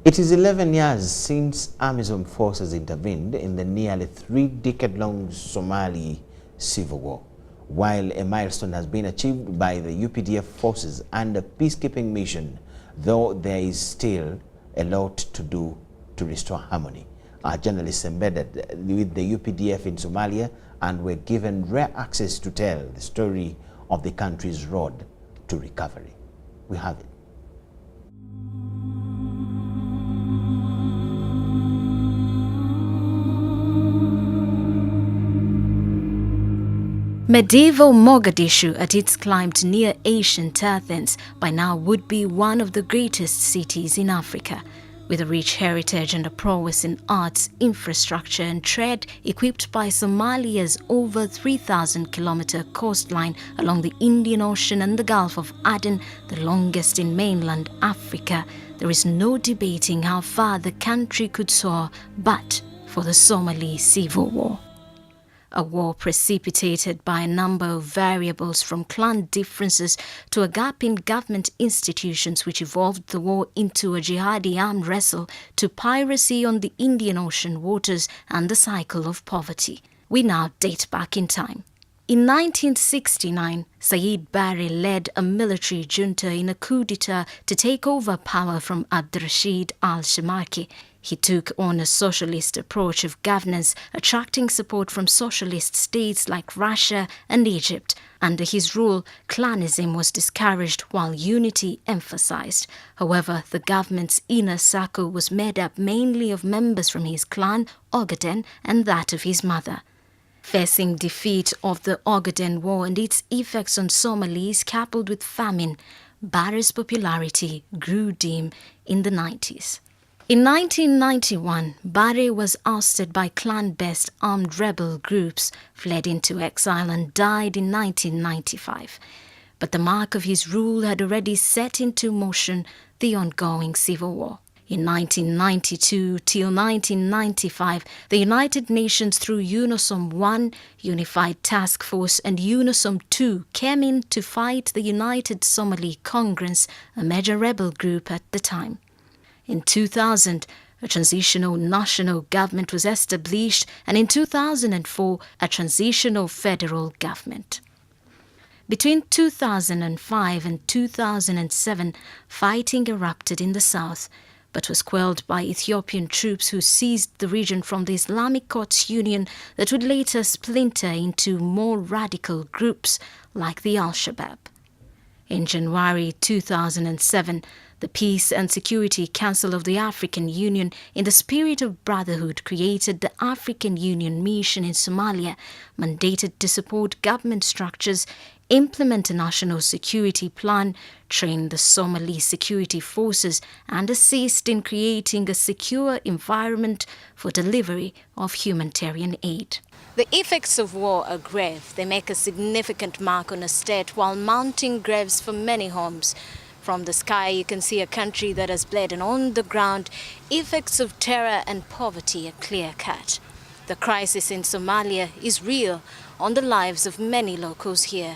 It is 11 years since Amisom forces intervened in the nearly 3-decade-long Somali civil war. While a milestone has been achieved by the UPDF forces and a peacekeeping mission, though there is still a lot to do to restore harmony. Our journalists embedded with the UPDF in Somalia and were given rare access to tell the story of the country's road to recovery. We have it. Medieval Mogadishu, at its climb to near ancient Athens, by now would be one of the greatest cities in Africa. With a rich heritage and a prowess in arts, infrastructure and trade, equipped by Somalia's over 3,000-kilometer coastline along the Indian Ocean and the Gulf of Aden, the longest in mainland Africa, there is no debating how far the country could soar but for the Somali civil war. A war precipitated by a number of variables, from clan differences to a gap in government institutions, which evolved the war into a jihadi arm wrestle, to piracy on the Indian Ocean waters and the cycle of poverty. We now date back in time. In 1969, Said Barre led a military junta in a coup d'etat to take over power from Abdurrashid al-Shamaki. He took on a socialist approach of governance, attracting support from socialist states like Russia and Egypt. Under his rule, clanism was discouraged while unity emphasized. However, the government's inner circle was made up mainly of members from his clan, Ogaden, and that of his mother. Facing defeat of the Ogaden War and its effects on Somalis coupled with famine, Barre's popularity grew dim in the 90s. In 1991, Barre was ousted by clan-based armed rebel groups, fled into exile and died in 1995. But the mark of his rule had already set into motion the ongoing civil war. In 1992 till 1995, the United Nations through UNOSOM I, Unified Task Force, and UNOSOM II came in to fight the United Somali Congress, a major rebel group at the time. In 2000, a transitional national government was established, and in 2004, a transitional federal government. Between 2005 and 2007, fighting erupted in the south, but was quelled by Ethiopian troops who seized the region from the Islamic Courts Union that would later splinter into more radical groups like the Al-Shabaab. In January 2007, the Peace and Security Council of the African Union, in the spirit of brotherhood, created the African Union Mission in Somalia, mandated to support government structures, implement a national security plan, train the Somali security forces, and assist in creating a secure environment for delivery of humanitarian aid. The effects of war are grave. They make a significant mark on a state while mounting graves for many homes. From the sky, you can see a country that has bled, and on the ground, effects of terror and poverty are clear-cut. The crisis in Somalia is real on the lives of many locals here.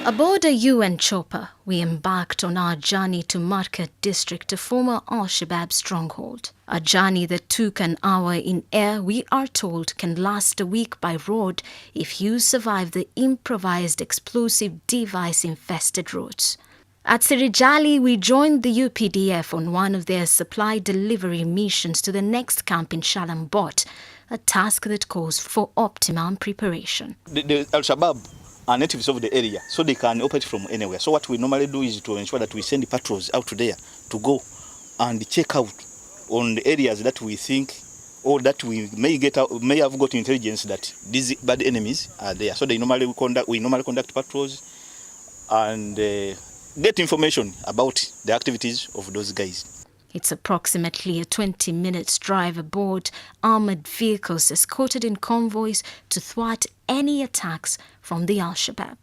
Aboard a UN chopper, we embarked on our journey to Market district, a former Al-Shabaab stronghold. A journey that took an hour in air, we are told, can last a week by road if you survive the improvised explosive device-infested roads. At Sirijali, we joined the UPDF on one of their supply delivery missions to the next camp in Shalambot, a task that calls for optimum preparation. The Al-Shabaab are natives of the area, so they can operate from anywhere. So what we normally do is to ensure that we send the patrols out there to go and check out on the areas that we think or that we may have got intelligence that these bad enemies are there. So we normally conduct patrols and get information about the activities of those guys. It's approximately a 20-minute drive aboard armored vehicles escorted in convoys to thwart any attacks from the Al-Shabaab.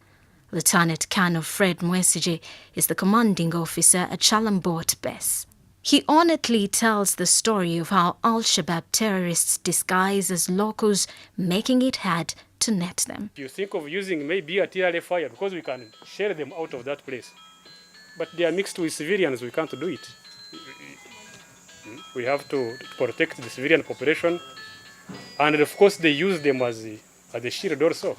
Lieutenant Colonel Fred Mwesije is the commanding officer at Shalambot Base. He honestly tells the story of how Al-Shabaab terrorists disguise as locals, making it hard to net them. You think of using maybe a TLA fire because we can share them out of that place. But they are mixed with civilians, we can't do it. We have to protect the civilian population. And of course they use them as a shield also.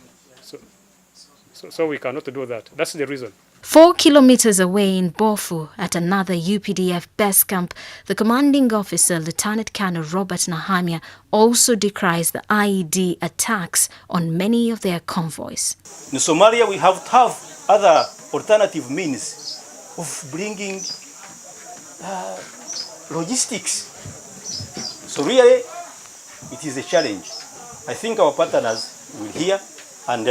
So we cannot do that. That's the reason. 4 kilometers away in Bofu, at another UPDF base camp, the commanding officer, Lieutenant Colonel Robert Nahamia, also decries the IED attacks on many of their convoys. In Somalia, we have to have other alternative means of bringing logistics. So really, it is a challenge. I think our partners will hear and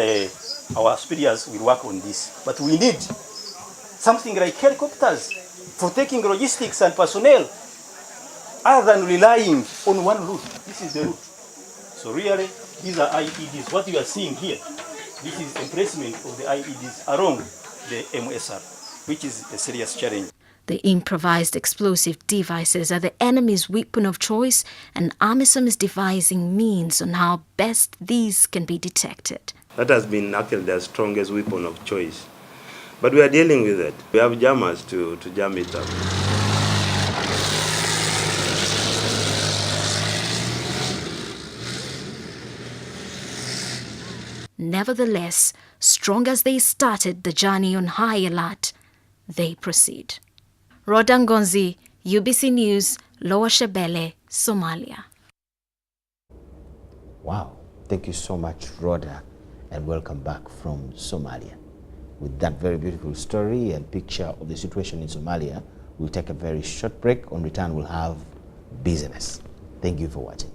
our superiors will work on this. But we need something like helicopters for taking logistics and personnel other than relying on one route. This is the route. So really, these are IEDs. What you are seeing here, this is emplacement of the IEDs along the MSR, which is a serious challenge. The improvised explosive devices are the enemy's weapon of choice, and Amisom is devising means on how best these can be detected. That has been actually their strongest weapon of choice. But we are dealing with it. We have jammers to jam it up. Nevertheless, strong as they started the journey on high alert, they proceed. NGONZI, UBC News, Lower Shebele, Somalia. Wow, thank you so much, Rhoda, and welcome back from Somalia. With that very beautiful story and picture of the situation in Somalia, we'll take a very short break. On return, we'll have business. Thank you for watching.